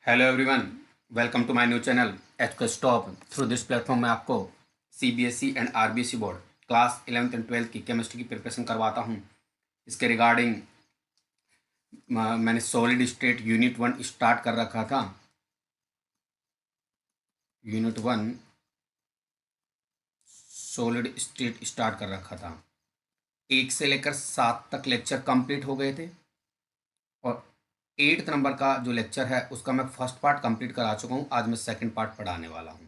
Hello everyone, welcome to my new channel H stop. Through this platform में आपको CBSE and RBSE board class 11th and 12th की chemistry की preparation करवाता हूँ। इसके regarding मैंने सॉलिड स्टेट यूनिट 1 स्टार्ट कर रखा था। यूनिट 1 सॉलिड स्टेट स्टार्ट कर रखा था। 1 से लेकर 7 तक लेक्चर कंप्लीट हो गए थे और 8th नंबर का जो लेक्चर है उसका मैं फर्स्ट पार्ट कंप्लीट करा चुका हूँ। आज मैं सेकंड पार्ट पढ़ाने वाला हूँ।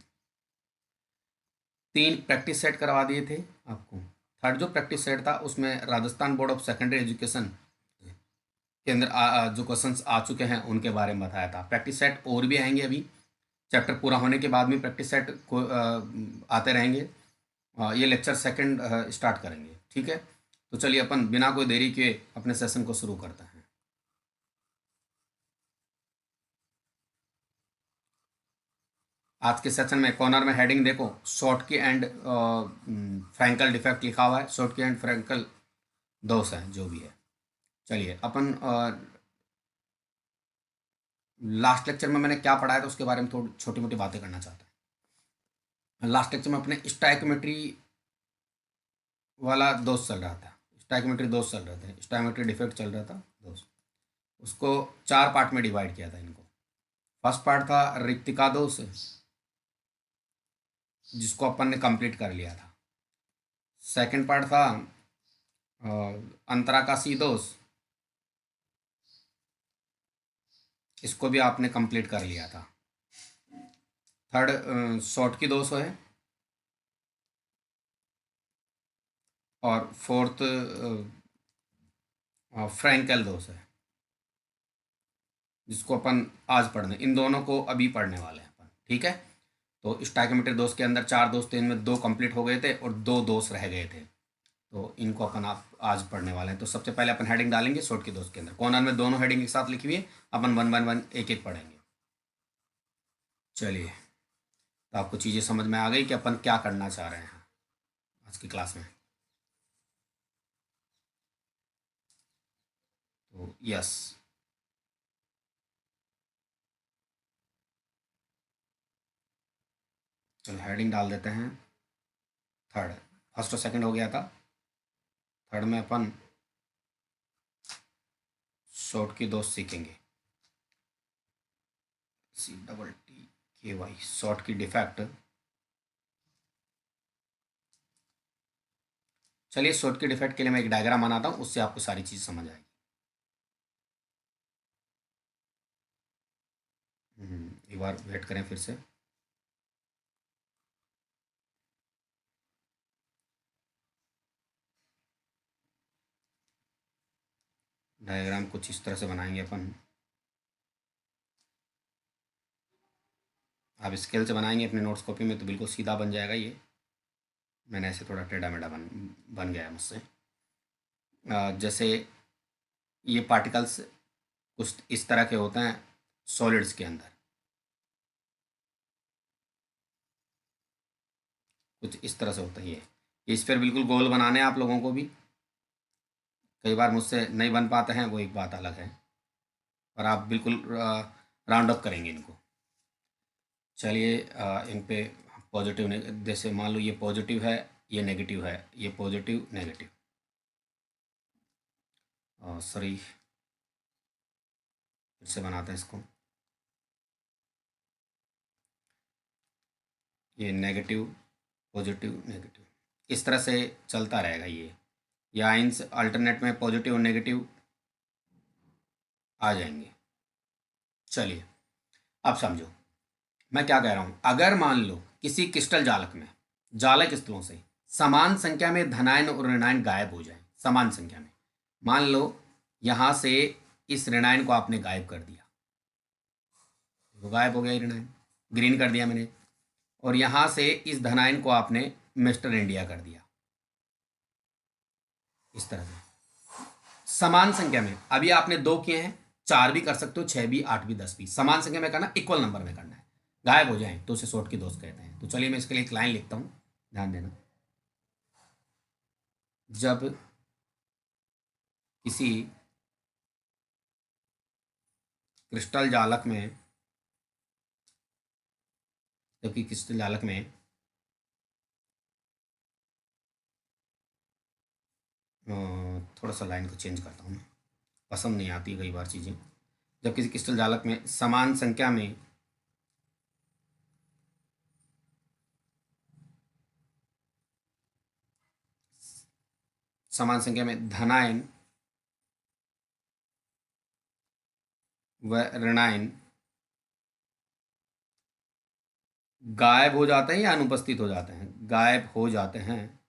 3 प्रैक्टिस सेट करवा दिए थे आपको। थर्ड जो प्रैक्टिस सेट था उसमें Rajasthan board of secondary education के अंदर जो क्वेश्चंस आ चुके हैं उनके बारे में बताया था। प्रैक्टिस सेट और भी आएंगे, अभी चैप्टर पूरा होने के बाद भी प्रैक्टिस सेट को आते रहेंगे। ये लेक्चर सेकंड स्टार्ट करेंगे, ठीक है। तो चलिए अपन बिना कोई देरी के अपने सेशन को शुरू करते हैं। आज के सेशन में कॉर्नर में हेडिंग देखो, शॉर्ट की एंड फ्रैंकल डिफेक्ट लिखा हुआ है। शॉर्ट की एंड फ्रैंकल दोष है जो भी है। चलिए अपन लास्ट लेक्चर में मैंने क्या पढ़ाया था उसके बारे में थोड़ी छोटी मोटी बातें करना चाहता हूँ। लास्ट लेक्चर में अपने स्टाइकोमेट्री वाला दोष चल रहा था। स्टाइकोमेट्री दोष चल रहे थे, स्टाइकोमेट्री डिफेक्ट चल रहा था दोष। उसको 4 पार्ट में डिवाइड किया था इनको। फर्स्ट पार्ट था रिक्तिका दोष, जिसको अपन ने कंप्लीट कर लिया था। सेकंड पार्ट था अंतराकाशी दोष, इसको भी आपने कंप्लीट कर लिया था। थर्ड शॉर्ट की दोष है और फोर्थ फ्रैंकल दोष है, जिसको अपन आज पढ़ने, इन दोनों को अभी पढ़ने वाले हैं अपन, ठीक है। तो स्टाइकोमेट्री दोष के अंदर 4 दोष थे, इनमें 2 कंप्लीट हो गए थे और 2 दोष रह गए थे। तो इनको अपन आप आज पढ़ने वाले हैं। तो सबसे पहले अपन हेडिंग डालेंगे शॉर्ट के दोष के अंदर। कॉर्नर में दोनों हेडिंग एक साथ लिखी हुई है, अपन वन वन वन एक एक पढ़ेंगे। चलिए, तो आपको चीज़ें समझ में आ गई कि अपन क्या करना चाह रहे हैं आज की क्लास में। तो यस, चलो हेडिंग डाल देते हैं। थर्ड, फर्स्ट और सेकंड हो गया था। थर्ड में अपन शॉर्ट की दोस्त सीखेंगे। CTTY शॉर्ट की डिफेक्ट। चलिए, शॉर्ट की डिफेक्ट के लिए मैं एक डायग्राम बनाता हूँ, उससे आपको सारी चीज़ समझ आएगी। एक बार वेट करें फिर से। डायग्राम कुछ इस तरह से बनाएंगे अपन। आप स्केल से बनाएंगे अपने नोट्स कॉपी में तो बिल्कुल सीधा बन जाएगा। ये मैंने ऐसे थोड़ा टेढ़ा मेढ़ा बन गया है मुझसे। जैसे ये पार्टिकल्स कुछ इस तरह के होते हैं सॉलिड्स के अंदर, कुछ इस तरह से होता है। ये स्फीयर बिल्कुल गोल बनाने हैं आप लोगों को भी। कई बार मुझसे नहीं बन पाते हैं, वो एक बात अलग है, और आप बिल्कुल राउंड अप करेंगे इनको। चलिए, इन पे पॉजिटिव, जैसे मान लो ये पॉजिटिव है, ये नेगेटिव है, ये पॉजिटिव नेगेटिव, सॉरी फिर से बनाते हैं इसको। ये नेगेटिव पॉजिटिव नेगेटिव, इस तरह से चलता रहेगा। ये आइंस अल्टरनेट में पॉजिटिव और नेगेटिव आ जाएंगे। चलिए, अब समझो मैं क्या कह रहा हूँ। अगर मान लो किसी क्रिस्टल जालक में, जालक स्थलों से समान संख्या में धनायन और ऋणायन गायब हो जाए, समान संख्या में। मान लो यहाँ से इस ऋणायन को आपने गायब कर दिया, तो गायब हो गया ऋणायन, ग्रीन कर दिया मैंने। और यहाँ से इस धनायन को आपने मिस्टर इंडिया कर दिया, इस तरह से समान संख्या में। अभी आपने 2 किए हैं, 4 भी कर सकते हो, 6 भी, 8 भी, 10 भी। समान संख्या में करना, इक्वल नंबर में करना है। गायब हो जाए तो उसे शॉर्ट की दोस्त कहते हैं। तो चलिए मैं इसके लिए एक लाइन लिखता हूँ, ध्यान देना। जब किसी क्रिस्टल जालक में जबकि क्रिस्टल जालक में थोड़ा सा लाइन को चेंज करता हूँ, पसंद नहीं आती कई बार चीज़ें। जब किसी क्रिस्टल जालक में समान संख्या में धनायन व ऋणायन गायब हो जाते हैं या अनुपस्थित हो जाते हैं? गायब हो जाते हैं।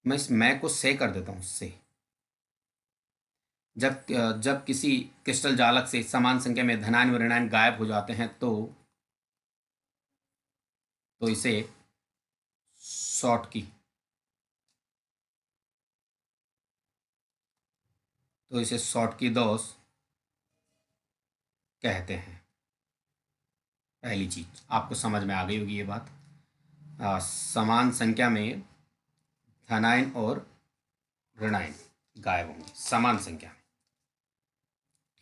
मैं इस मैं को से कर देता हूँ, से। जब जब किसी क्रिस्टल जालक से समान संख्या में धनायन व ऋणायन गायब हो जाते हैं तो इसे शॉर्टकी दोष कहते हैं। पहली चीज आपको समझ में आ गई होगी ये बात। समान संख्या में धनायन और ऋणायन गायब होंगे समान संख्या में,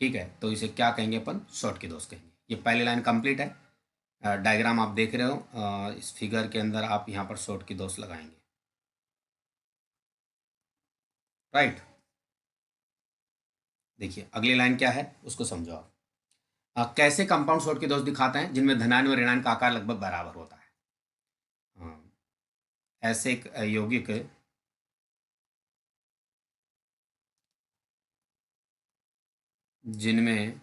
ठीक है। तो इसे क्या कहेंगे अपन? शॉर्टकी दोष कहेंगे। ये पहली लाइन कंप्लीट है। डायग्राम आप देख रहे हो, इस फिगर के अंदर आप यहाँ पर शॉर्टकी दोष लगाएंगे, राइट। देखिए अगली लाइन क्या है उसको समझो आप। कैसे कंपाउंड शॉर्टकी दोष दिखाते हैं? जिनमें धनायन व ऋणायन का आकार लगभग बराबर होता है। ऐसे एक यौगिक जिनमें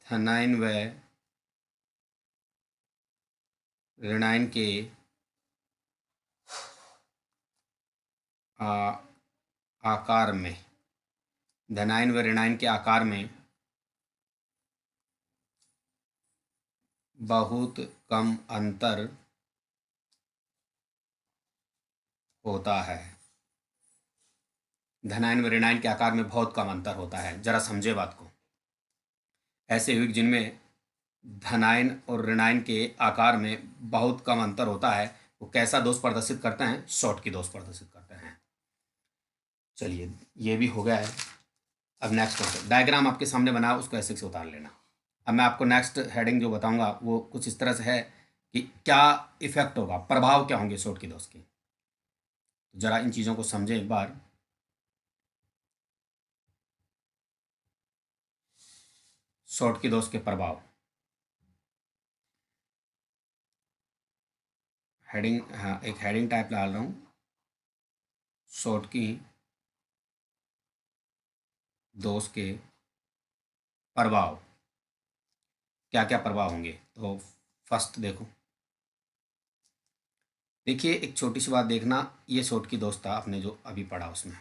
धनायन व ऋणायन के आकार में धनायन व ऋणायन के आकार में बहुत कम अंतर होता है। धनायन व ऋणायन के आकार में बहुत कम अंतर होता है। जरा समझे बात को। ऐसे यौगिक जिनमें धनायन और ऋणायन के आकार में बहुत कम अंतर होता है वो कैसा दोष प्रदर्शित करते हैं? शॉर्टकी दोष प्रदर्शित करते हैं। चलिए ये भी हो गया है। अब नेक्स्ट क्वेश्चन, डायग्राम आपके सामने बना उसको ऐसे से उतार लेना। अब मैं आपको नेक्स्ट हेडिंग जो बताऊंगा वो कुछ इस तरह से है कि क्या इफेक्ट होगा, प्रभाव क्या होंगे शॉर्टकी दोष के। जरा इन चीज़ों को समझें एक बार। शॉर्टकी दोष के प्रभाव, हेडिंग, हाँ एक हेडिंग टाइप डाल रहा हूँ, शॉर्टकी दोष के प्रभाव। क्या क्या प्रभाव होंगे? तो फर्स्ट देखिए एक छोटी सी बात देखना, ये शॉर्टकी दोष था आपने जो अभी पढ़ा उसमें,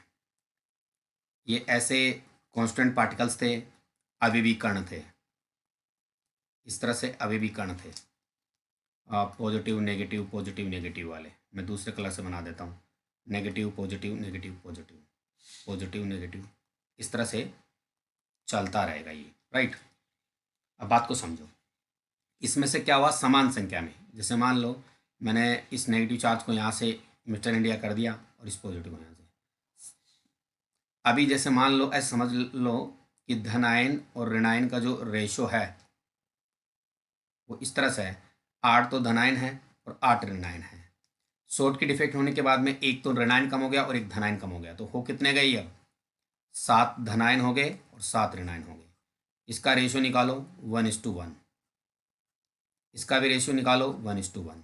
ये ऐसे कांस्टेंट पार्टिकल्स थे, अभी कण थे, इस तरह से अभी कण थे, पॉजिटिव नेगेटिव वाले। मैं दूसरे कलर से बना देता हूँ, negative positive negative positive positive negative, इस तरह से चलता रहेगा ये, राइट। अब बात को समझो, इसमें से क्या हुआ? समान संख्या में, जैसे मान लो मैंने इस नेगेटिव चार्ज को यहाँ से मिस्टर इंडिया कर दिया और इस पॉजिटिव को यहाँ से। अभी जैसे मान लो, ऐसे समझ लो कि धनायन और ऋणायन का जो रेशो है वो इस तरह से है, 8 तो धनायन है और 8 ऋणायन है। शॉर्ट की डिफेक्ट होने के बाद में एक तो ऋणायन कम हो गया और एक धनायन कम हो गया, तो हो कितने गई? अब 7 धनायन हो गए और 7 ऋणायन हो गए। इसका रेशियो निकालो 1:1, इसका भी रेशियो निकालो 1:1।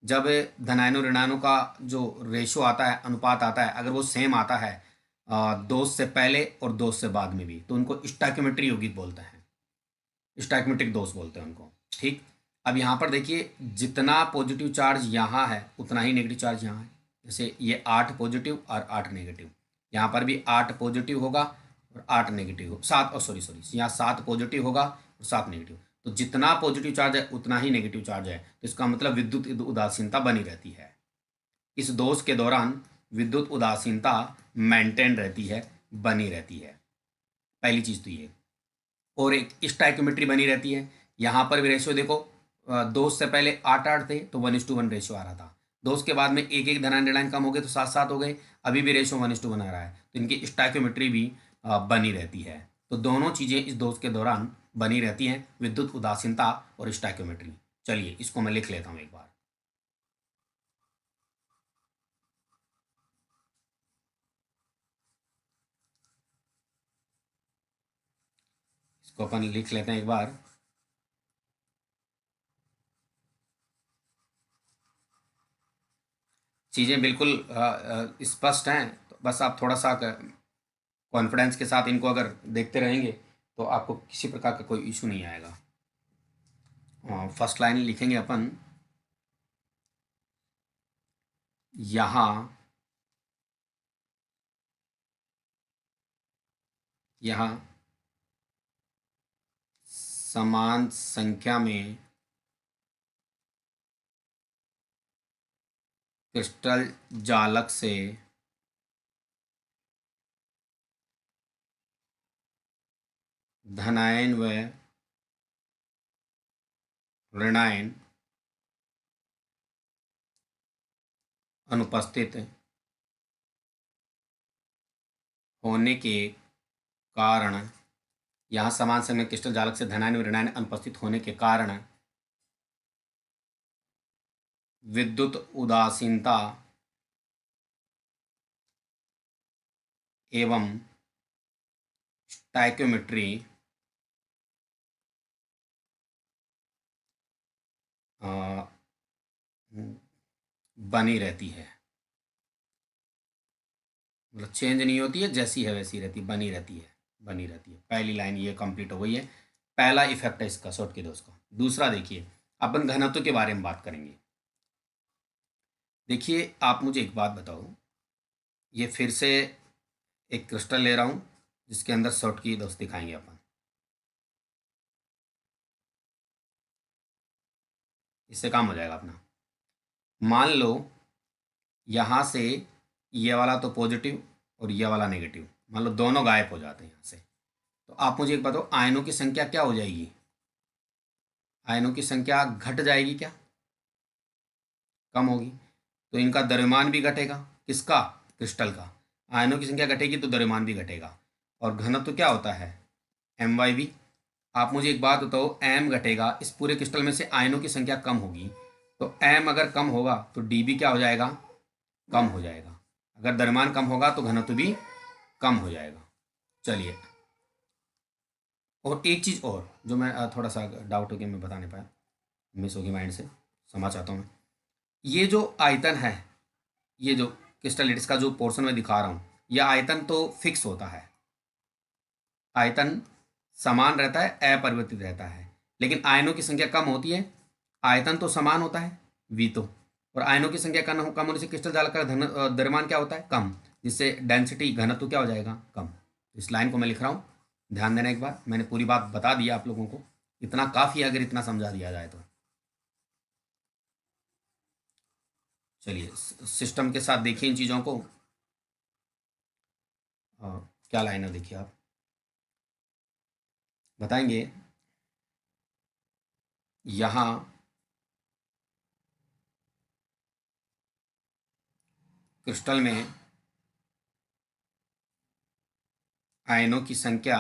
जब धनायनों ऋणायनों का जो रेशियो आता है, अनुपात आता है, अगर वो सेम आता है दोष से पहले और दोष से बाद में भी, तो उनको स्टोइकियोमेट्री यौगिक बोलते हैं, स्टोइकियोमेट्रिक दोष बोलते हैं उनको, ठीक। अब यहाँ पर देखिए जितना पॉजिटिव चार्ज यहाँ है उतना ही नेगेटिव चार्ज यहाँ है। जैसे ये 8 पॉजिटिव और 8 नेगेटिव, यहाँ पर भी 8 पॉजिटिव होगा और 8 नेगेटिव हो, 7 और सॉरी यहाँ 7 पॉजिटिव होगा और 7 नेगेटिव। तो जितना पॉजिटिव चार्ज है उतना ही नेगेटिव चार्ज है, तो इसका मतलब विद्युत उदासीनता बनी रहती है। इस दोष के दौरान विद्युत उदासीनता मेंटेन रहती है, बनी रहती है। पहली चीज़ तो ये। और एक स्टोइकियोमेट्री बनी रहती है। यहाँ पर भी रेशियो देखो, दोष से पहले 8-8 थे तो 1:1 रेशियो आ रहा था, दोष के बाद में एक धनायन ऋणायन कम हो गए तो 7-7 हो गए, अभी भी रेशियो 1:1 आ रहा है। तो इनकी स्टोइकियोमेट्री भी बनी रहती है, तो दोनों चीज़ें इस दोष के दौरान बनी रहती हैं, विद्युत उदासीनता और स्टैक्योमेट्री। चलिए इसको मैं लिख लेता हूँ एक बार। इसको अपन लिख लेते हैं एक बार। चीज़ें बिल्कुल स्पष्ट हैं, तो बस आप थोड़ा सा कॉन्फिडेंस के साथ इनको अगर देखते रहेंगे तो आपको किसी प्रकार का कोई इशू नहीं आएगा। फर्स्ट लाइन लिखेंगे अपन, यहाँ यहाँ समान संख्या में क्रिस्टल जालक से धनायन व ऋणायन अनुपस्थित होने के कारण, यहाँ समान संख्या में क्रिस्टल जालक से धनायन व ऋणायन अनुपस्थित होने के कारण विद्युत उदासीनता एवं स्टैक्योमेट्री बनी रहती है। मतलब चेंज नहीं होती है, जैसी है वैसी रहती, बनी रहती है, बनी रहती है। पहली लाइन ये कंप्लीट हो गई है, पहला इफेक्ट है इसका शॉर्ट के दोस्त का। दूसरा देखिए, अपन घनत्व के बारे में बात करेंगे। देखिए आप मुझे एक बात बताओ, ये फिर से एक क्रिस्टल ले रहा हूँ जिसके अंदर शॉर्ट की दोस्त दिखाएंगे अपन। इससे काम हो जाएगा अपना। मान लो यहाँ से ये वाला तो पॉजिटिव और ये वाला नेगेटिव, मान लो दोनों गायब हो जाते हैं यहाँ से, तो आप मुझे एक बताओ आयनों की संख्या क्या हो जाएगी? आयनों की संख्या घट जाएगी क्या? कम होगी। तो इनका द्रव्यमान भी घटेगा। किसका? क्रिस्टल का। आयनों की संख्या घटेगी तो द्रव्यमान भी घटेगा। और घनत्व तो क्या होता है? MyV। आप मुझे एक बात बताओ, M घटेगा, इस पूरे क्रिस्टल में से आयनों की संख्या कम होगी, तो M अगर कम होगा तो DB क्या हो जाएगा? कम हो जाएगा। अगर द्रव्यमान कम होगा तो घनत्व भी कम हो जाएगा। चलिए, और एक चीज़ और जो मैं थोड़ा सा डाउट हो गया, मैं बता नहीं पाया, मिस होगी माइंड से, क्षमा चाहता हूँ मैं। ये जो आयतन है, ये जो क्रिस्टलिटिस का जो पोर्शन में दिखा रहा हूँ, यह आयतन तो फिक्स होता है, आयतन समान रहता है, अपरिवर्तित रहता है। लेकिन आयनों की संख्या कम होती है, आयतन तो समान होता है V तो, और आयनों की संख्या कम होने से क्रिस्टल जाल का द्रव्यमान क्या होता है? कम, जिससे डेंसिटी घनत्व क्या हो जाएगा? कम। इस लाइन को मैं लिख रहा हूँ, ध्यान देना। एक बार मैंने पूरी बात बता दी आप लोगों को, इतना काफ़ी है अगर इतना समझा दिया जाए तो। चलिए सिस्टम के साथ देखिए इन चीज़ों को। क्या लाइन है देखिए, आप बताएंगे। यहाँ क्रिस्टल में आयनों की संख्या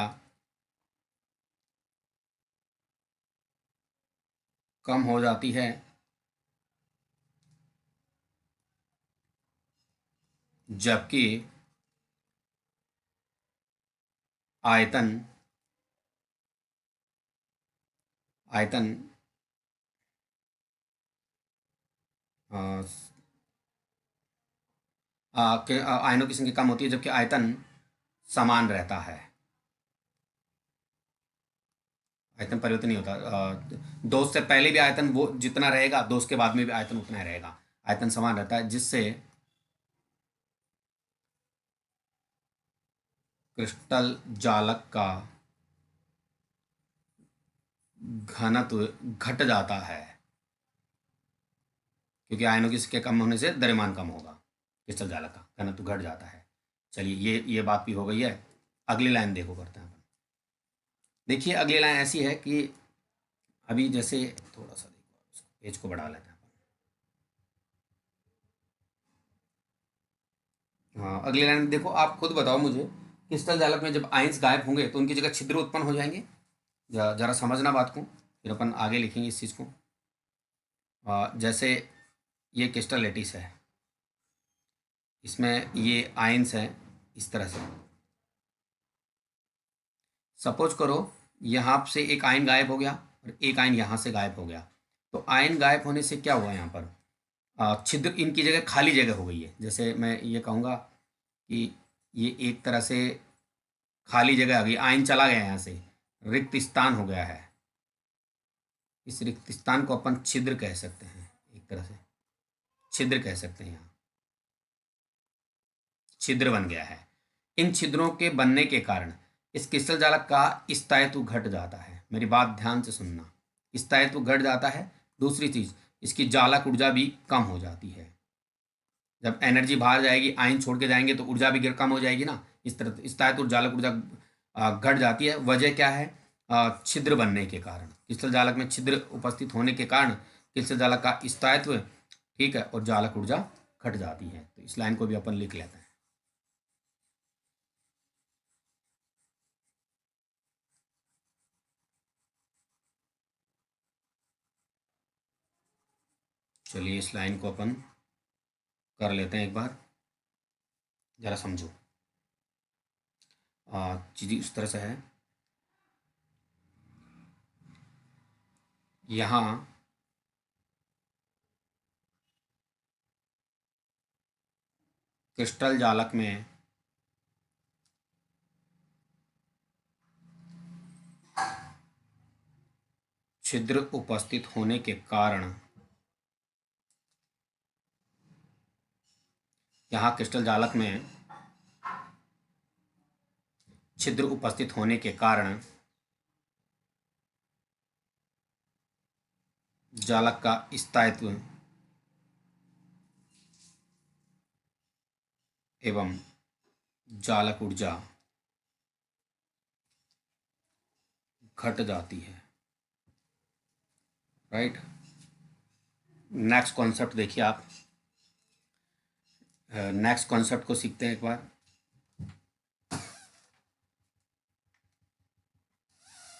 कम हो जाती है जबकि आयतन आयतन आयनों की संख्या कम होती है जबकि आयतन समान रहता है। आयतन परिवर्तन नहीं होता। दोष से पहले भी आयतन वो जितना रहेगा, दोष के बाद में भी आयतन उतना ही रहेगा, आयतन समान रहता है, जिससे क्रिस्टल जालक का घनत्व घट जाता है, क्योंकि आयनों की संख्या कम होने से द्रव्यमान कम होगा, क्रिस्टल जालक का घनत्व घट जाता है। चलिए ये बात भी हो गई है। अगली लाइन देखो करते हैं अपन। देखिए अगली लाइन ऐसी है कि अभी जैसे थोड़ा सा देखो, पेज को बढ़ा लेते हैं अपन। हाँ, अगली लाइन देखो, आप खुद बताओ मुझे क्रिस्टल जालक में जब आयंस गायब होंगे तो उनकी जगह छिद्र उत्पन्न हो जाएंगे। जरा समझना बात को, फिर अपन आगे लिखेंगे इस चीज़ को। जैसे ये क्रिस्टल लेटिस है, इसमें ये आयंस हैं इस तरह से। सपोज करो यहाँ से एक आयन गायब हो गया और एक आयन यहाँ से गायब हो गया, तो आयन गायब होने से क्या हुआ, यहाँ पर छिद्र, इनकी जगह खाली जगह हो गई है। जैसे मैं ये कहूँगा कि ये एक तरह से खाली जगह आ गई, आयन चला गया यहाँ से, रिक्त स्थान हो गया है। इस रिक्त स्थान को अपन छिद्र कह सकते हैं, एक तरह से छिद्र कह सकते हैं। यहाँ छिद्र बन गया है। इन छिद्रों के बनने के कारण इस क्रिस्टल जालक का स्थायित्व घट जाता है। मेरी बात ध्यान से सुनना, स्थायित्व घट जाता है। दूसरी चीज, इसकी जालक ऊर्जा भी कम हो जाती है। जब एनर्जी बाहर जाएगी, आयन छोड़ के जाएंगे तो ऊर्जा भी कम हो जाएगी ना। इस तरह स्थायित्व जालक ऊर्जा घट जाती है। वजह क्या है? छिद्र बनने के कारण, क्रिस्टल जालक में छिद्र उपस्थित होने के कारण क्रिस्टल जालक का स्थायित्व, ठीक है, और जालक ऊर्जा घट जाती है। तो इस लाइन को भी अपन लिख लेते हैं। चलिए इस लाइन को अपन कर लेते हैं एक बार, जरा समझो। चीज़ उस तरह से है, यहाँ क्रिस्टल जालक में छिद्र उपस्थित होने के कारण, यहाँ क्रिस्टल जालक में छिद्र उपस्थित होने के कारण जालक का स्थायित्व एवं जालक ऊर्जा घट जाती है। राइट। नेक्स्ट कॉन्सेप्ट देखिए आप, नेक्स्ट कॉन्सेप्ट को सीखते हैं एक बार।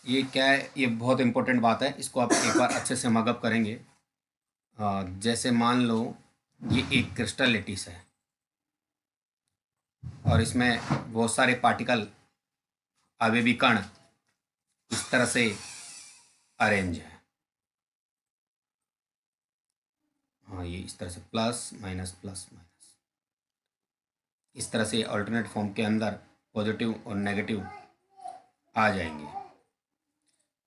ये क्या है? ये बहुत इंपॉर्टेंट बात है, इसको आप एक बार अच्छे से मगअप करेंगे। जैसे मान लो ये एक क्रिस्टल लेटिस है और इसमें बहुत सारे पार्टिकल, आवेवी कण इस तरह से अरेंज है। हाँ, ये इस तरह से प्लस माइनस प्लस माइनस, इस तरह से अल्टरनेट फॉर्म के अंदर पॉजिटिव और नेगेटिव आ जाएंगे।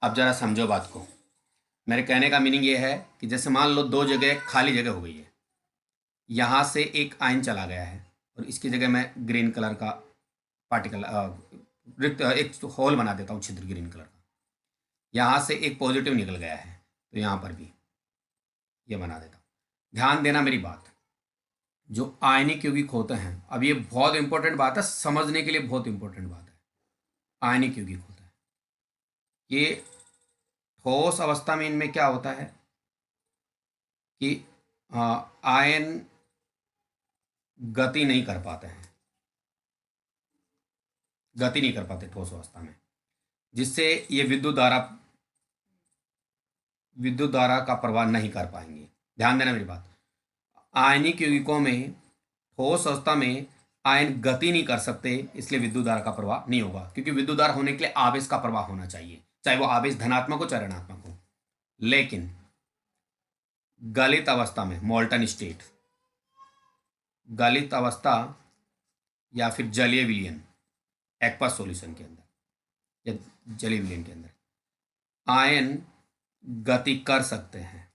अब ज़रा समझो बात को। मेरे कहने का मीनिंग ये है कि जैसे मान लो दो जगह खाली जगह हो गई है, यहाँ से एक आयन चला गया है और इसकी जगह मैं ग्रीन कलर का पार्टिकल, एक होल बना देता हूँ, छिद्र ग्रीन कलर का। यहाँ से एक पॉजिटिव निकल गया है तो यहाँ पर भी ये बना देता हूँ। ध्यान देना मेरी बात, जो आयनिक यौगिक होते हैं, अब ये बहुत इंपॉर्टेंट बात है, समझने के लिए बहुत इंपॉर्टेंट बात है। आयनिक यौगिक होता है, ये ठोस अवस्था में इनमें क्या होता है कि आयन गति नहीं कर पाते हैं, गति नहीं कर पाते ठोस अवस्था में, जिससे ये विद्युत धारा का प्रवाह नहीं कर पाएंगे। ध्यान देना मेरी बात, आयनिक यौगिकों में ठोस अवस्था में आयन गति नहीं कर सकते, इसलिए विद्युत धारा का प्रवाह नहीं होगा। क्योंकि विद्युत धारा होने के लिए आवेश का प्रवाह होना चाहिए, चाहे वो आवेश धनात्मक हो चाहे ऋणात्मक हो। लेकिन गलित अवस्था में, मोल्टन स्टेट, गलित अवस्था या फिर जलीय विलयन, एक्वस सॉल्यूशन के अंदर या जलीय विलयन के अंदर आयन गति कर सकते हैं,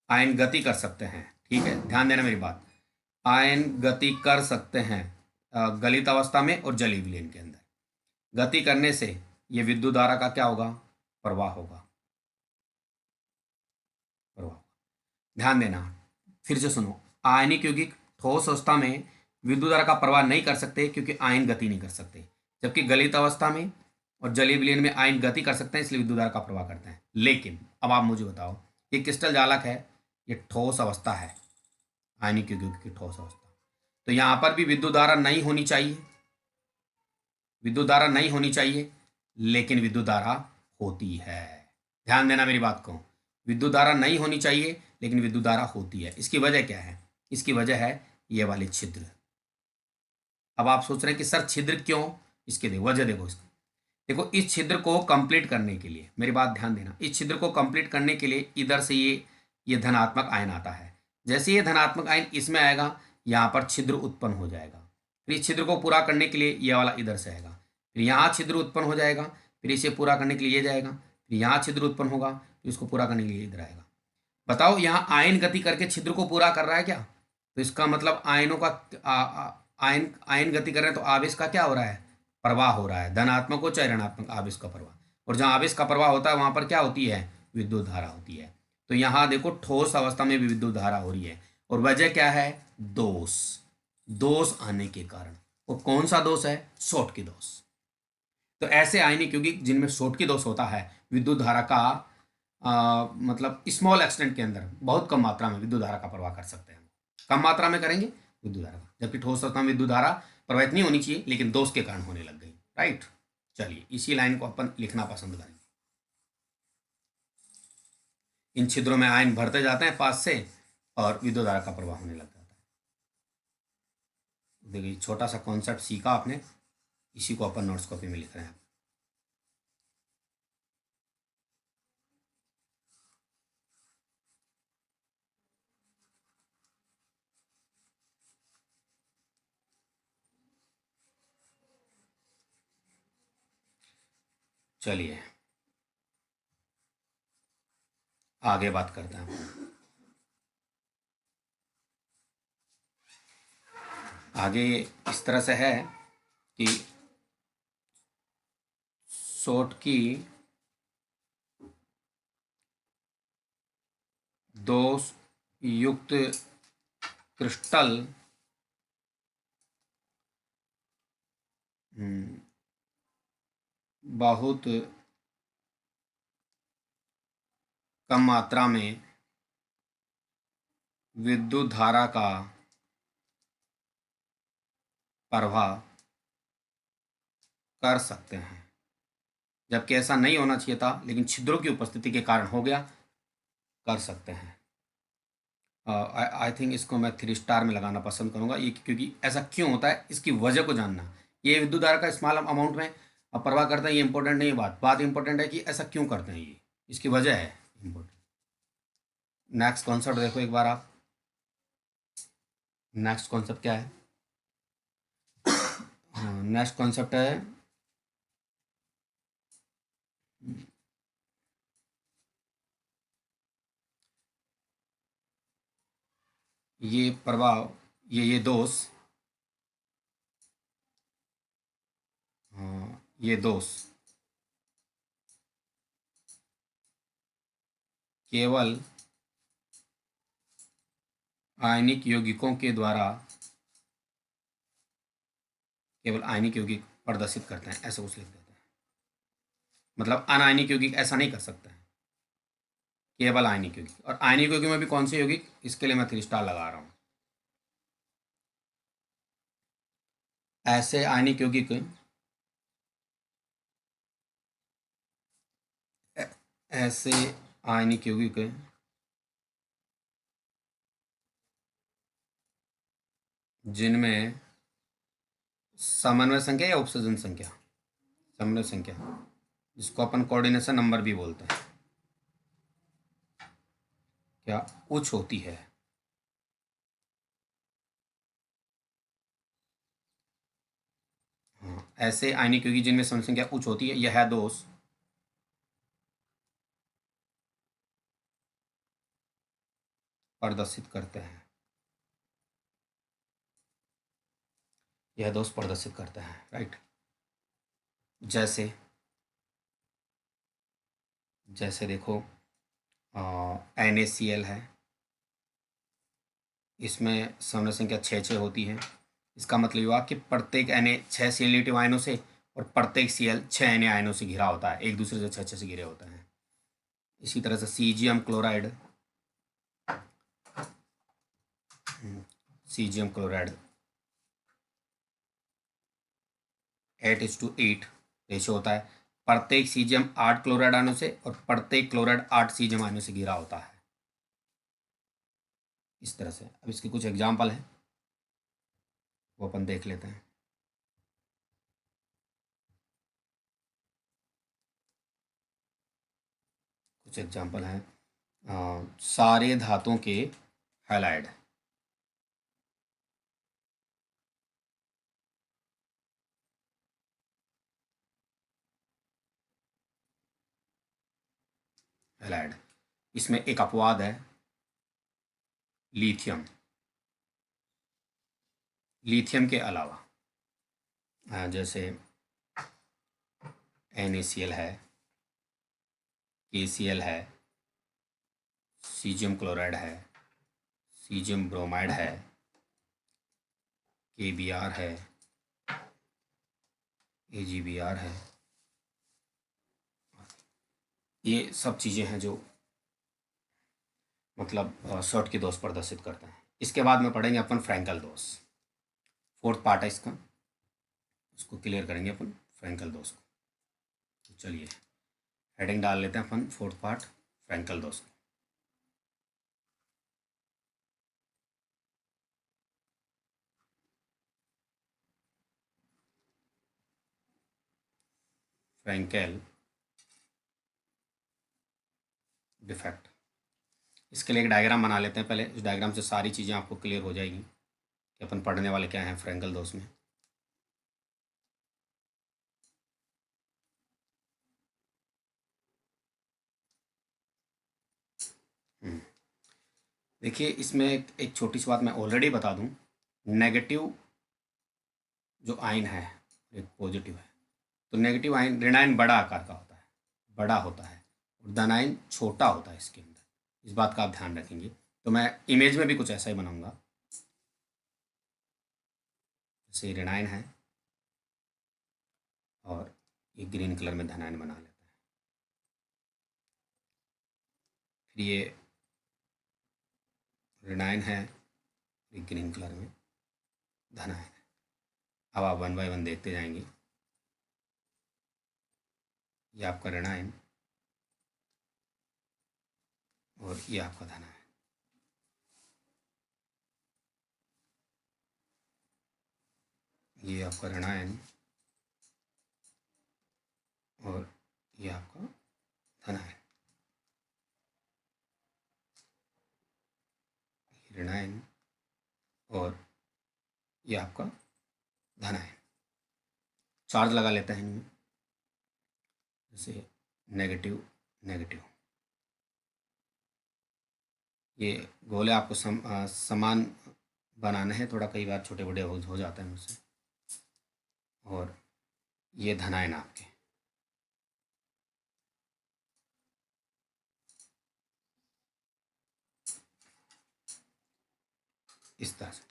आयन गति कर सकते हैं। ठीक है, ध्यान देना मेरी बात, आयन गति कर सकते हैं गलित अवस्था में और जलीय विलयन के अंदर। गति करने से ये विद्युत धारा का क्या होगा? प्रवाह होगा, प्रवाह। ध्यान देना, फिर से सुनो, आयनिक यौगिक ठोस अवस्था में विद्युत धारा का प्रवाह नहीं कर सकते क्योंकि आयन गति नहीं कर सकते, जबकि गलित अवस्था में और जलीय विलयन में आयन गति कर सकते हैं, इसलिए विद्युत धारा का प्रवाह करते हैं। लेकिन अब आप मुझे बताओ, ये क्रिस्टल जालक है, ये ठोस अवस्था है, आयनिक यौगिक की ठोस अवस्था, तो यहाँ पर भी विद्युत धारा नहीं होनी चाहिए, विद्युत धारा नहीं होनी चाहिए, लेकिन विद्युत धारा होती है। ध्यान देना मेरी बात को, विद्युत धारा नहीं होनी चाहिए लेकिन विद्युत धारा होती है। इसकी वजह क्या है? इसकी वजह है ये वाले छिद्र। अब आप सोच रहे हैं कि सर छिद्र क्यों? इसके देखो वजह, देखो इसकी। देखो इस छिद्र को कंप्लीट करने के लिए, मेरी बात ध्यान देना, इस छिद्र को कंप्लीट करने के लिए इधर से ये धनात्मक आयन आता है। जैसे ये धनात्मक आयन इसमें आएगा, यहाँ पर छिद्र उत्पन्न हो जाएगा। फिर इस छिद्र को पूरा करने के लिए ये वाला इधर से आएगा, फिर यहाँ छिद्र उत्पन्न हो जाएगा, फिर इसे पूरा करने के लिए ये जाएगा, फिर यहाँ छिद्र उत्पन्न होगा, फिर इसको पूरा करने के लिए इधर आएगा। बताओ यहाँ आयन गति करके छिद्र को पूरा कर रहा है क्या? तो इसका मतलब आयनों का आयन आयन गति कर रहे हैं, तो आवेश का क्या हो रहा है? प्रवाह हो रहा है, धनात्मक हो चाहे ऋणात्मक, आवेश का प्रवाह। और जहाँ आवेश का प्रवाह होता है वहाँ पर क्या होती है? विद्युत धारा होती है। तो यहाँ देखो ठोस अवस्था में भी विद्युत धारा हो रही है, और वजह क्या है? दोष, दोष आने के कारण। वो कौन सा दोष है? शॉर्ट की दोष। तो ऐसे आयनिक यौगिक जिनमें शॉर्ट की दोष होता है, विद्युत धारा का मतलब स्मॉल एक्सटेंट के अंदर, बहुत कम मात्रा में विद्युत धारा का प्रवाह कर सकते हैं। कम मात्रा में करेंगे विद्युत धारा का, जबकि ठोस अवस्था में विद्युत धारा प्रवाहित नहीं होनी चाहिए, लेकिन दोष के कारण होने लग गई। राइट, चलिए इसी लाइन को अपन लिखना पसंद करेंगे। इन छिद्रों में आयन भरते जाते हैं पास से, और विद्युत धारा का प्रवाह होने लग जाता है। देखिए छोटा सा कॉन्सेप्ट सीखा आपने, इसी को अपन नोट्स कॉपी में लिख रहे हैं। चलिए आगे बात करते हैं। आगे इस तरह से है कि शॉर्ट की दोष युक्त क्रिस्टल बहुत कम मात्रा में विद्युत धारा का प्रवाह कर सकते हैं, जबकि ऐसा नहीं होना चाहिए था, लेकिन छिद्रों की उपस्थिति के कारण हो गया, कर सकते हैं। आई थिंक इसको मैं 3 स्टार में लगाना पसंद करूंगा, ये क्योंकि ऐसा क्यों होता है इसकी वजह को जानना। ये विद्युत धारा का स्मॉल अमाउंट में प्रवाह करते हैं, ये इंपॉर्टेंट नहीं है। बात इंपॉर्टेंट है कि ऐसा क्यों करते हैं, ये इसकी वजह है इंपॉर्टेंट। नेक्स्ट कॉन्सेप्ट देखो एक बार आप, नेक्स्ट कॉन्सेप्ट क्या है? नेक्स्ट कॉन्सेप्ट है ये प्रभाव, ये दोष, ये दोष केवल आयनिक यौगिकों के द्वारा, केवल आयनिक यौगिक प्रदर्शित करते हैं, ऐसा कुछ लिख देते हैं। मतलब अनायनिक यौगिक ऐसा नहीं कर सकते हैं, केवल आयनिक यौगिक। और आयनिक यौगिक में भी कौन से यौगिक? इसके लिए मैं 3 स्टार लगा रहा हूं। ऐसे आयनिक यौगिक, ऐसे आयनिक यौगिक जिनमें समन्वय संख्या या उपसर्जन संख्या, समन्वय संख्या जिसको अपन कोऑर्डिनेशन नंबर भी बोलते हैं, क्या उच्च होती है, हाँ, ऐसे आयनिक यौगिक जिनमें समन्वय संख्या उच्च होती है, यह दोष प्रदर्शित करते हैं, यह दोष प्रदर्शित करता है। राइट, जैसे जैसे देखो NaCl है, इसमें समन्वय संख्या 6 होती है। इसका मतलब हुआ कि प्रत्येक Na 6 Cl नेगेटिव आयनों से, और प्रत्येक Cl 6 Na आयनों से घिरा होता है, एक दूसरे से 6 से घिरे होते हैं। इसी तरह से सीजियम क्लोराइड 8:8 रेशो होता है। प्रत्येक सीजियम 8 क्लोराइड आयनों से और प्रत्येक क्लोराइड 8 सीजियम आयनों से घिरा होता है। इस तरह से। अब इसके कुछ एग्जाम्पल हैं, वो अपन देख लेते हैं। कुछ एग्जाम्पल हैं, सारे धातुओं के हैलाइड। हैलाइड, इसमें एक अपवाद है, लिथियम। लिथियम के अलावा जैसे NaCl है, KCl है, सीजियम क्लोराइड है, सीजियम ब्रोमाइड है, KBr है, AgBr है। ये सब चीज़ें हैं जो मतलब शॉर्ट की दोष प्रदर्शित करते हैं। इसके बाद में पढ़ेंगे अपन फ्रैंकल दोष। फोर्थ पार्ट है इसका, उसको क्लियर करेंगे अपन फ्रैंकल दोष को। तो चलिए हेडिंग डाल लेते हैं अपन, फोर्थ पार्ट फ्रैंकल दोष। फ्रैंकेल डिफेक्ट, इसके लिए एक डायग्राम बना लेते हैं पहले। इस डायग्राम से सारी चीज़ें आपको क्लियर हो जाएगी कि अपन पढ़ने वाले क्या हैं फ्रैंकल दोष में। देखिए इसमें एक छोटी सी बात मैं ऑलरेडी बता दूं, नेगेटिव जो आयन है एक पॉजिटिव है, तो नेगेटिव आयन ऋणायन बड़ा आकार का होता है, बड़ा होता है, और धनायन छोटा होता है इसके अंदर। इस बात का आप ध्यान रखेंगे। तो मैं इमेज में भी कुछ ऐसा ही बनाऊंगा, जैसे ऋणायन है और ये ग्रीन कलर में धनायन बना लेता है। फिर ये ऋणायन है, ये ग्रीन कलर में धनायन है। अब आप 1 बाय 1 देखते जाएंगे। ये आपका ऋणायन और ये आपका धनायन। ये आपका ऋणायन और ये आपका धनायन। ऋणायन और ये आपका धनायन। चार्ज लगा लेते हैं इनमें, जैसे नेगेटिव नेगेटिव। ये गोले आपको समान बनाना है, थोड़ा कई बार छोटे बड़े हो जाते हैं मुझसे। और ये धनायन आपके। इस तरह से।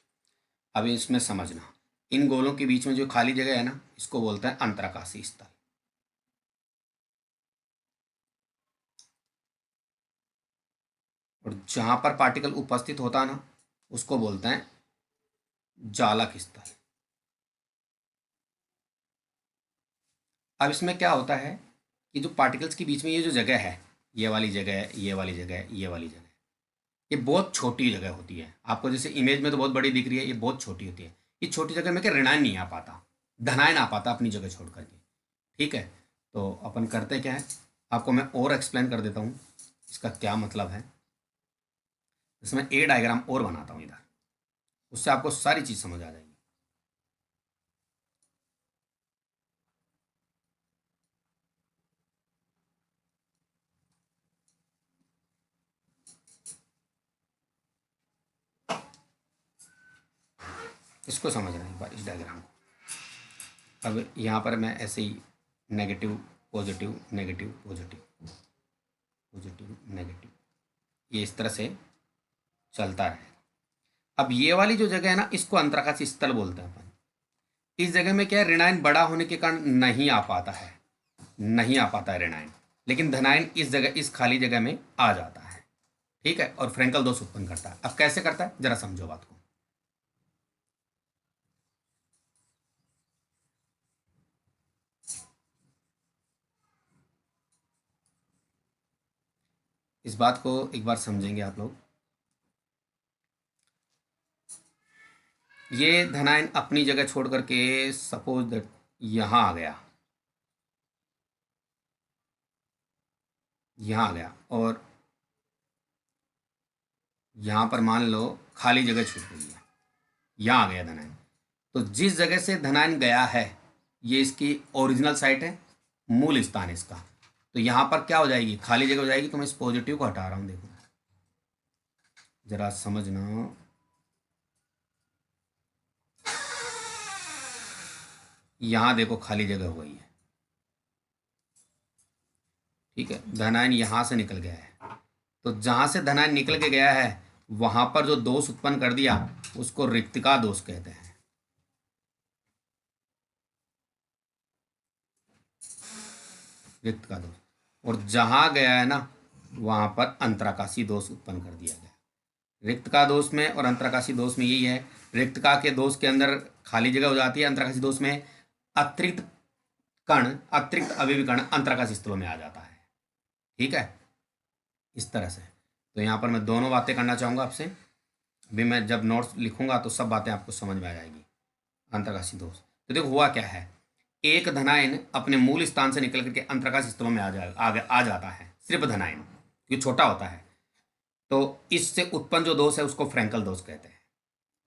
अब इसमें समझना, इन गोलों के बीच में जो खाली जगह है ना, इसको बोलते हैं अंतराकाशी स्थल। और जहां पर पार्टिकल उपस्थित होता है ना, उसको बोलते हैं जालक स्थल। अब इसमें क्या होता है कि जो पार्टिकल्स के बीच में ये जो जगह है, ये वाली जगह, ये वाली जगह, ये वाली जगह, ये बहुत छोटी जगह होती है। आपको जैसे इमेज में तो बहुत बड़ी दिख रही है, ये बहुत छोटी होती है। ये छोटी जगह में क्या ऋणायन नहीं आ पाता, धनायन आ पाता अपनी जगह छोड़ करके। ठीक है, तो अपन करते क्या है, आपको मैं और एक्सप्लेन कर देता हूँ इसका क्या मतलब है। जैसे मैं ए डायग्राम और बनाता हूँ इधर, उससे आपको सारी चीज़ समझ आ जाएगी। इसको समझना एक बार, इस डायग्राम को। अब यहाँ पर मैं ऐसे ही negative positive negative positive positive negative, ये इस तरह से चलता है। अब ये वाली जो जगह है ना, इसको अंतराकाशी स्थल बोलते हैं अपन। इस जगह में क्या है, ऋणायन बड़ा होने के कारण नहीं आ पाता है, नहीं आ पाता है ऋणायन, लेकिन धनायन इस जगह, इस खाली जगह में आ जाता है। ठीक है, और फ्रैंकल दोष उत्पन्न करता है। अब कैसे करता है जरा समझो बात को। इस बात को एक बार समझेंगे आप लोग। ये धनायन अपनी जगह छोड़ करके सपोज दैट यहाँ आ गया, यहाँ आ गया, और यहाँ पर मान लो खाली जगह छूट गई है, यहाँ आ गया धनायन। तो जिस जगह से धनायन गया है ये इसकी ओरिजिनल साइट है, मूल स्थान है इसका। तो यहाँ पर क्या हो जाएगी, खाली जगह हो जाएगी। तो मैं इस पॉजिटिव को हटा रहा हूँ, देखो जरा समझना। यहाँ देखो खाली जगह हो गई है, ठीक है। धनायन यहाँ से निकल गया है, तो जहाँ से धनायन निकल के गया है वहाँ पर जो दोष उत्पन्न कर दिया उसको रिक्तिका दोष कहते हैं। रिक्त का दोष, और जहाँ गया है ना वहाँ पर अंतराकाशी दोष उत्पन्न कर दिया गया। रिक्त का दोष में और अंतराकाशी दोष में यही है, रिक्तका के दोष के अंदर खाली जगह हो जाती है, अंतराकाशी दोष में अतिरिक्त कण, अतिरिक्त अवयवी कण अंतराकाशी स्थलों में आ जाता है, ठीक है। इस तरह से तो यहाँ पर मैं दोनों बातें करना चाहूँगा आपसे। अभी मैं जब नोट्स लिखूंगा तो सब बातें आपको समझ में आ जाएगी। अंतराकाशी दोष, तो देखो हुआ क्या है, एक धनायन अपने मूल स्थान से निकल करके अंतराकाशी स्थलों में आ जाता है, सिर्फ धनायन, ये छोटा होता है। तो इससे उत्पन्न जो दोष है उसको फ्रैंकल दोष कहते हैं,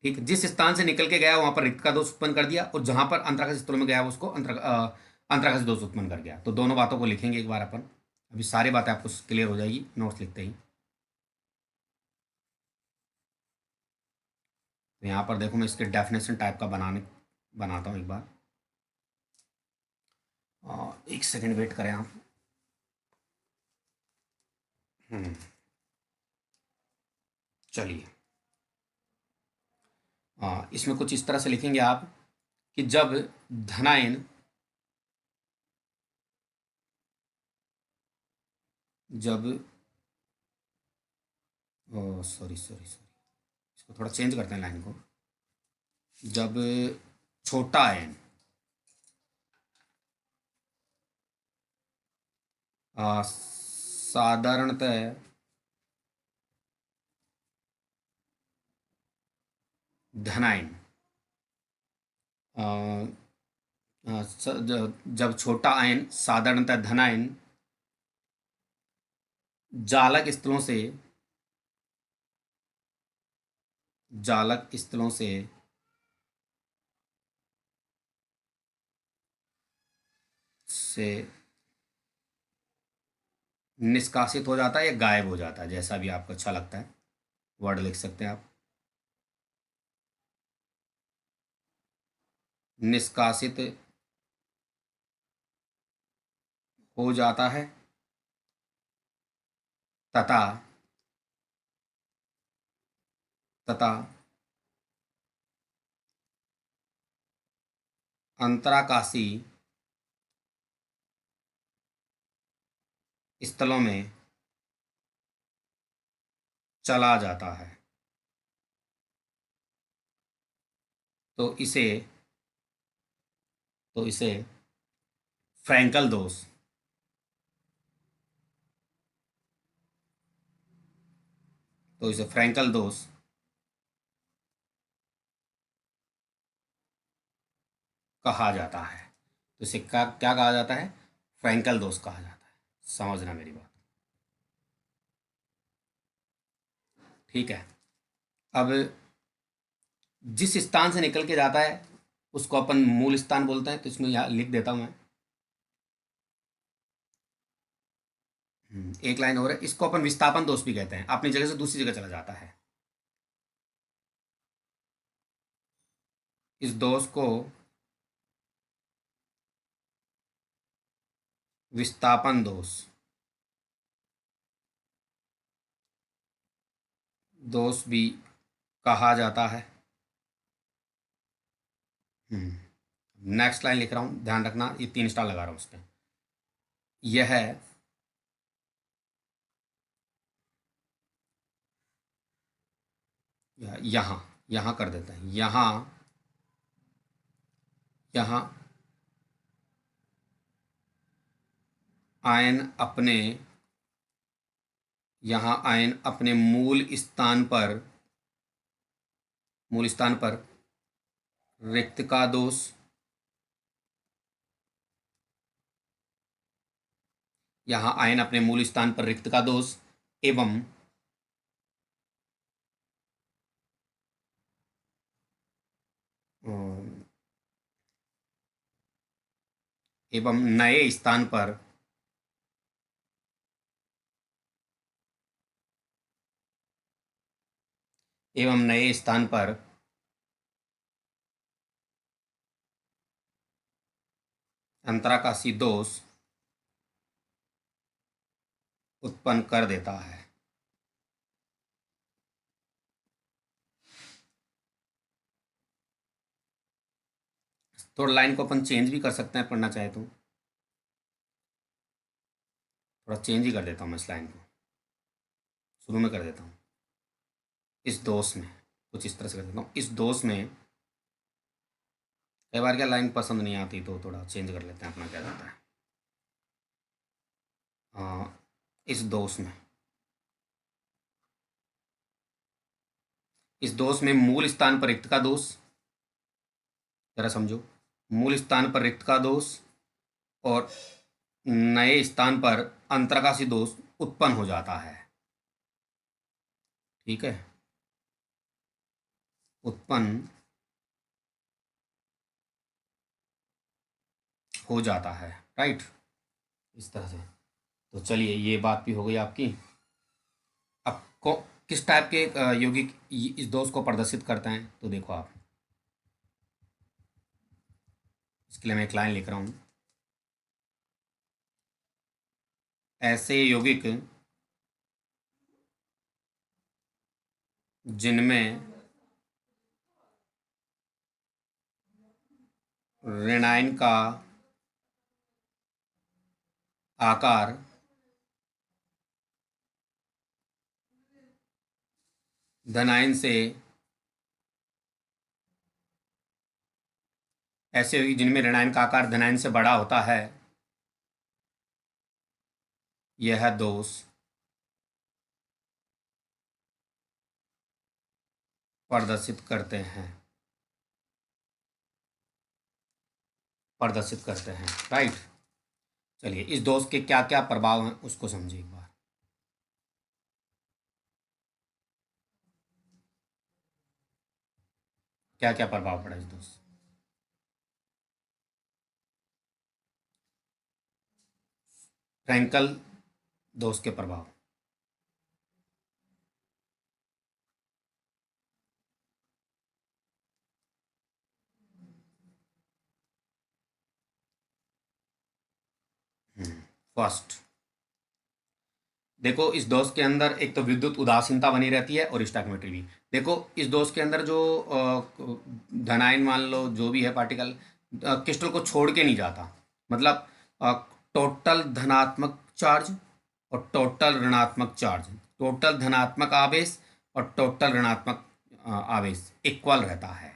ठीक है। जिस स्थान से निकल के गया वहां पर रिक्त का दोष उत्पन्न कर दिया, और जहां पर अंतराकाशी स्थलों में गया उसको अंतराकाशी दोष उत्पन्न कर गया। तो दोनों बातों को लिखेंगे एक बार अपन, अभी सारी बातें आपको क्लियर हो जाएगी नोट्स लिखते ही। तो यहाँ पर देखो मैं इसके डेफिनेशन टाइप का बनाता हूँ एक बार। एक सेकेंड वेट करें आप। चलिए, इसमें कुछ इस तरह से लिखेंगे आप कि जब धनायन जब सॉरी सॉरी सॉरी, इसको थोड़ा चेंज करते हैं लाइन को। जब छोटा आयन साधारणतः धनायन जब छोटा आयन साधारणतः धनायन जालक स्थलों से निष्कासित हो जाता है या गायब हो जाता है, जैसा भी आपको अच्छा लगता है वर्ड लिख सकते हैं आप। निष्कासित हो जाता है तथा तथा अंतराकाशी स्थलों में चला जाता है। तो इसे फ्रैंकल दोष कहा जाता है। तो इसे क्या क्या कहा जाता है, फ्रैंकल दोष कहा जाता है। समझना मेरी बात, ठीक है। अब जिस स्थान से निकल के जाता है उसको अपन मूल स्थान बोलते हैं, तो इसमें यहाँ लिख देता हूं मैं। एक लाइन और है, इसको अपन विस्थापन दोष भी कहते हैं, अपनी जगह से दूसरी जगह चला जाता है। इस दोष को विस्थापन दोष भी कहा जाता है। नेक्स्ट लाइन लिख रहा हूं, ध्यान रखना, ये 3 स्टार लगा रहा हूं उस पर। यह यहाँ यहाँ कर देते हैं, यहाँ यहाँ आयन अपने यहाँ आयन अपने मूल स्थान पर रिक्त का दोष यहाँ आयन अपने मूल स्थान पर रिक्त का दोष एवं एवं नए स्थान पर अंतराकाशी दोष उत्पन्न कर देता है। थोड़ा लाइन को अपन चेंज भी कर सकते हैं पढ़ना चाहे तो, थोड़ा चेंज ही कर देता हूँ मैं इस लाइन को, शुरू में कर देता हूँ। इस दोष में कुछ इस तरह से कर देता हूँ। इस दोष में कई बार क्या लाइन पसंद नहीं आती तो थोड़ा चेंज कर लेते हैं अपना क्या जाता है। इस दोष में मूल स्थान पर रिक्त का दोष, जरा समझो, मूल स्थान पर रिक्त का दोष और नए स्थान पर अंतराकाशी दोष उत्पन्न हो जाता है। ठीक है, उत्पन्न हो जाता है, राइट, इस तरह से। तो चलिए ये बात भी हो गई आपकी। अब किस टाइप के यौगिक इस दोष को प्रदर्शित करते हैं तो देखो आप, इसके लिए मैं एक लाइन लिख रहा हूं। ऐसे यौगिक जिनमें ऋणायन का आकार धनायन से, ऐसे यौगिक जिनमें ऋणायन का आकार धनायन से बड़ा होता है, यह दोष प्रदर्शित करते हैं, राइट। चलिए इस दोष के क्या क्या प्रभाव हैं उसको समझिए एक बार। क्या क्या प्रभाव पड़ा इस दोष से? फ्रैंकल दोष के प्रभाव, फर्स्ट देखो, इस दोष के अंदर एक तो विद्युत उदासीनता बनी रहती है और स्टॉइकियोमेट्री भी। देखो इस दोष के अंदर जो धनायन मान लो जो भी है पार्टिकल, क्रिस्टल को छोड़ के नहीं जाता, मतलब टोटल धनात्मक चार्ज और टोटल ऋणात्मक चार्ज, टोटल धनात्मक आवेश और टोटल ऋणात्मक आवेश इक्वल रहता है,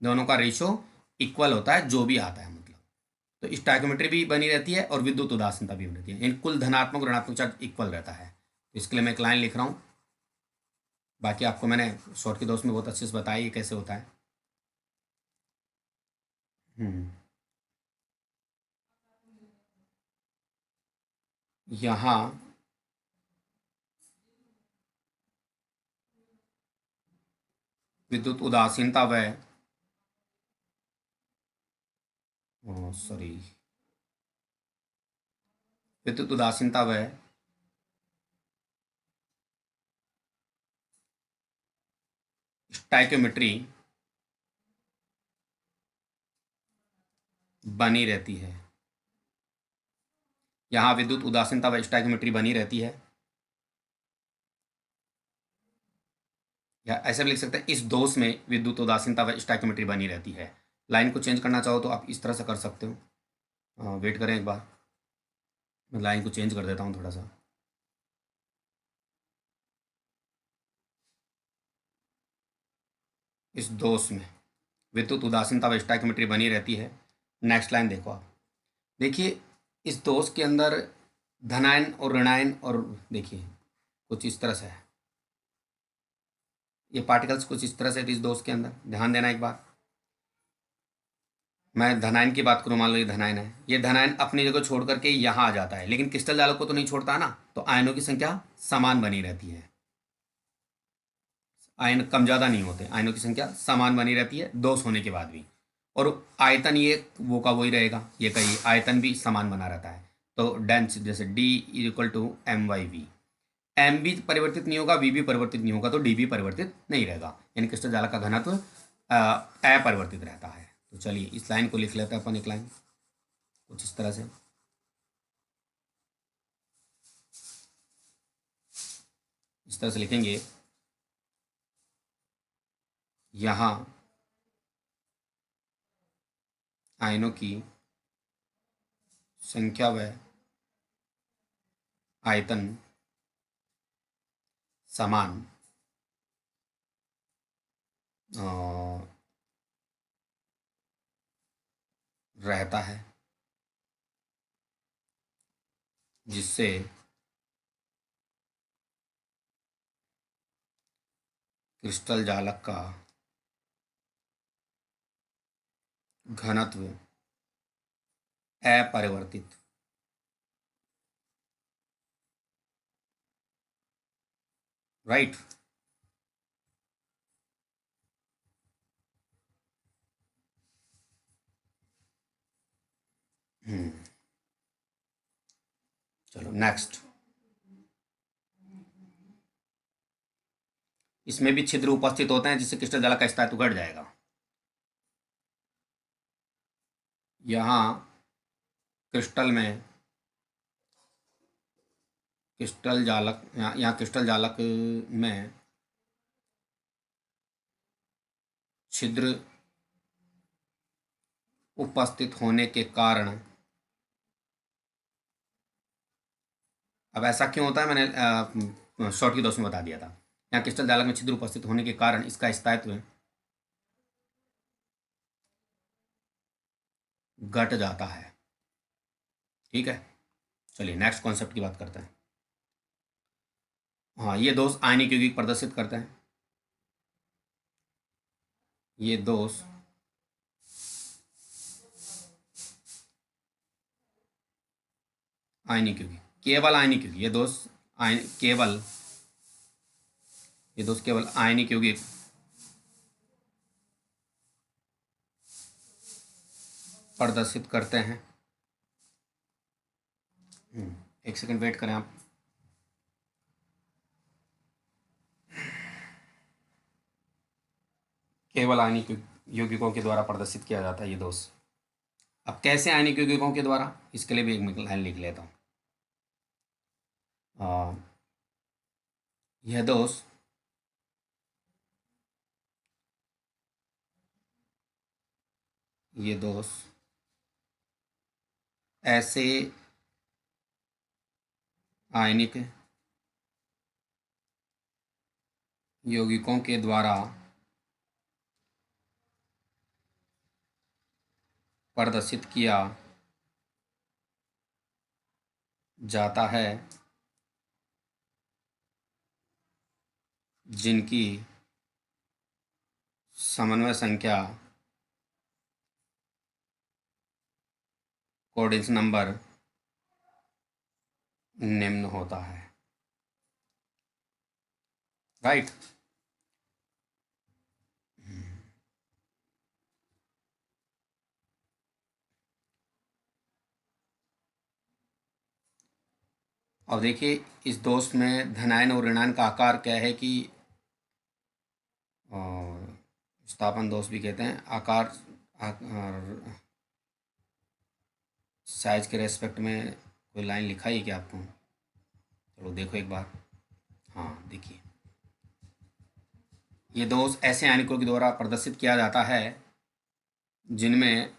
दोनों का रेशो इक्वल होता है जो भी आता है, मतलब तो स्टॉइकियोमेट्री भी बनी रहती है और विद्युत उदासीनता भी बनी रहती है, इन कुल धनात्मक ऋणात्मक चार्ज इक्वल रहता है। इसके लिए मैं एक लाइन लिख रहा हूँ, बाकी आपको मैंने शॉर्ट के दोस्त में बहुत अच्छे से बताया ये कैसे होता है। यहाँ विद्युत उदासीनता व विद्युत उदासीनता व स्टॉइकियोमेट्री बनी रहती है। यहाँ विद्युत उदासीनता व स्टॉइकियोमेट्री बनी रहती है, या ऐसे भी लिख सकते हैं इस दोष में विद्युत उदासीनता व स्टॉइकियोमेट्री बनी रहती है। लाइन को चेंज करना चाहो तो आप इस तरह से कर सकते हो। वेट करें एक बार, मैं लाइन को चेंज कर देता हूँ थोड़ा सा। इस दोष में विद्युत उदासीनता व स्टॉइकियोमेट्री बनी रहती है। नेक्स्ट लाइन देखो आप, देखिए इस दोष के अंदर धनायन और ऋणायन, और देखिए कुछ इस तरह से है, ये पार्टिकल्स कुछ इस तरह से इस दोस्त के अंदर। ध्यान देना एक बार, मैं धनायन की बात करूँ, मान लो ये धनायन है, ये धनायन अपनी जगह छोड़ करके यहाँ आ जाता है, लेकिन क्रिस्टल जालक को तो नहीं छोड़ता ना, तो आयनों की संख्या समान बनी रहती है। आयन कम ज़्यादा नहीं होते, आयनों की संख्या समान बनी रहती है दोष होने के बाद भी। और आयतन ये वो का वही रहेगा, ये का ये आयतन भी समान बना रहता है। तो डेंस जैसे D equal to M/V, M भी परिवर्तित नहीं होगा, वी भी परिवर्तित नहीं होगा, तो डी भी परिवर्तित नहीं रहेगा, यानी क्रिस्टल जालक का घनत्व अपरिवर्तित रहता है। तो चलिए इस लाइन को लिख लेते हैं अपन, एक लाइन कुछ इस तरह से। इस तरह से लिखेंगे, यहाँ आयनों की संख्या व आयतन समान रहता है, जिससे क्रिस्टल जालक का घनत्व अपरिवर्तित राइट। चलो नेक्स्ट, इसमें भी छिद्र उपस्थित होते हैं जिससे क्रिस्टल जालक का स्थायित्व घट जाएगा। यहाँ क्रिस्टल में क्रिस्टल जालक, यहाँ क्रिस्टल जालक में छिद्र उपस्थित होने के कारण, अब ऐसा क्यों होता है मैंने शॉर्ट की दोस्त में बता दिया था। यहाँ क्रिस्टल जालक में छिद्र उपस्थित होने के कारण इसका स्थायित्व घट जाता है। ठीक है, चलिए नेक्स्ट कॉन्सेप्ट की बात करते हैं। हाँ, ये दोष आयनिक यौगिक प्रदर्शित करते हैं। ये दोष आयनिक यौगिक, केवल आयनिक यौगिक, ये दोष केवल, ये दोष केवल आयनिक यौगिक प्रदर्शित करते हैं। एक सेकंड वेट करें आप। केवल आयनिक यौगिकों के द्वारा प्रदर्शित किया जाता है ये दोष। अब कैसे आयनिक यौगिकों के द्वारा, इसके लिए भी एक लाइन लिख लेता हूँ। यह दोष ये दोष ऐसे आयनिक यौगिकों के द्वारा प्रदर्शित किया जाता है जिनकी समन्वय संख्या कोऑर्डिनेट नंबर निम्न होता है। राइट। और देखिए इस दोष में धनायन और ऋणायन का आकार क्या है कि स्थापन दोष भी कहते हैं। आकार साइज के रेस्पेक्ट में कोई लाइन लिखा ही क्या आपको? चलो देखो एक बार। हाँ देखिए, ये दोष ऐसे आयनिकों के द्वारा प्रदर्शित किया जाता है जिनमें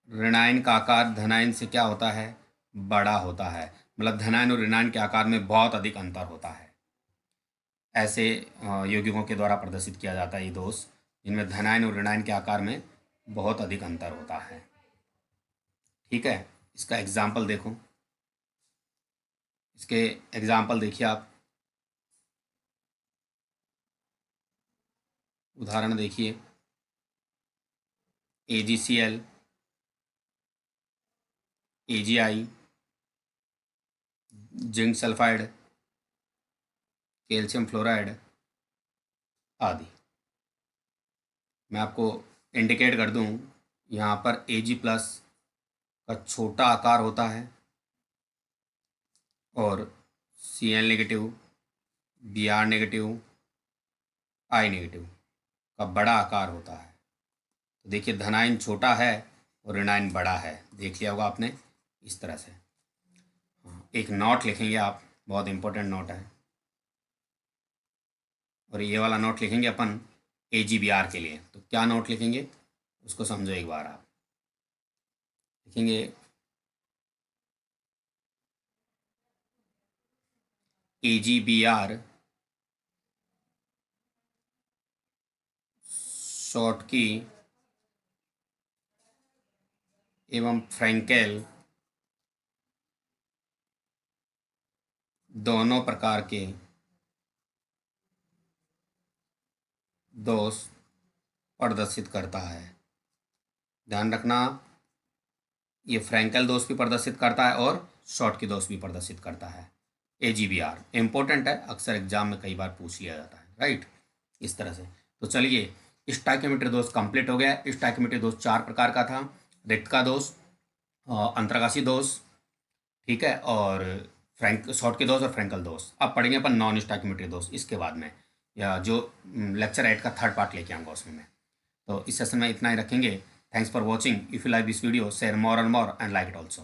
ऋणायन का आकार धनायन से क्या होता है, बड़ा होता है। मतलब धनायन और ऋणायन के आकार में बहुत अधिक अंतर होता है। ऐसे यौगिकों के द्वारा प्रदर्शित किया जाता है ये दोष जिनमें धनायन और ऋणायन के आकार में बहुत अधिक अंतर होता है। ठीक है, इसका एग्जाम्पल देखो, इसके एग्जाम्पल देखिए आप। उदाहरण देखिए, AgCl, AgI, zinc sulphide, calcium fluoride आदि। मैं आपको इंडिकेट कर दूं, यहाँ पर Ag+ का छोटा आकार होता है और Cl negative, Br negative, I negative का बड़ा आकार होता है। तो देखिए, धनायन छोटा है और ऋणायन बड़ा है, देख लिया होगा आपने इस तरह से। एक नोट लिखेंगे आप, बहुत इंपॉर्टेंट नोट है, और ये वाला नोट लिखेंगे अपन AgBr के लिए। तो क्या नोट लिखेंगे उसको समझो एक बार। आप लिखेंगे AgBr शॉटकी एवं फ्रैंकेल दोनों प्रकार के दोष प्रदर्शित करता है। ध्यान रखना, ये फ्रैंकेल दोष भी प्रदर्शित करता है और शॉटकी दोष भी प्रदर्शित करता है। AgBr इंपॉर्टेंट है, अक्सर एग्जाम में कई बार पूछ लिया जाता है, राइट, इस तरह से। तो चलिए, स्टोइकियोमेट्री दोष कंप्लीट हो गया। स्टोइकियोमेट्री दोष 4 प्रकार का था: रिक्त का दोष, अंतर्गामी दोष, ठीक है, और शॉटकी दोष और फ्रैंकल दोष। अब पढ़ेंगे अपन नॉन स्टोइकियोमेट्री दोष इसके बाद में, या जो लेक्चर 8 का थर्ड पार्ट लेके आऊँगा उसमें मैं। तो इस सेशन में इतना ही रखेंगे। Thanks for watching. If you like this video, share more and more and like it also.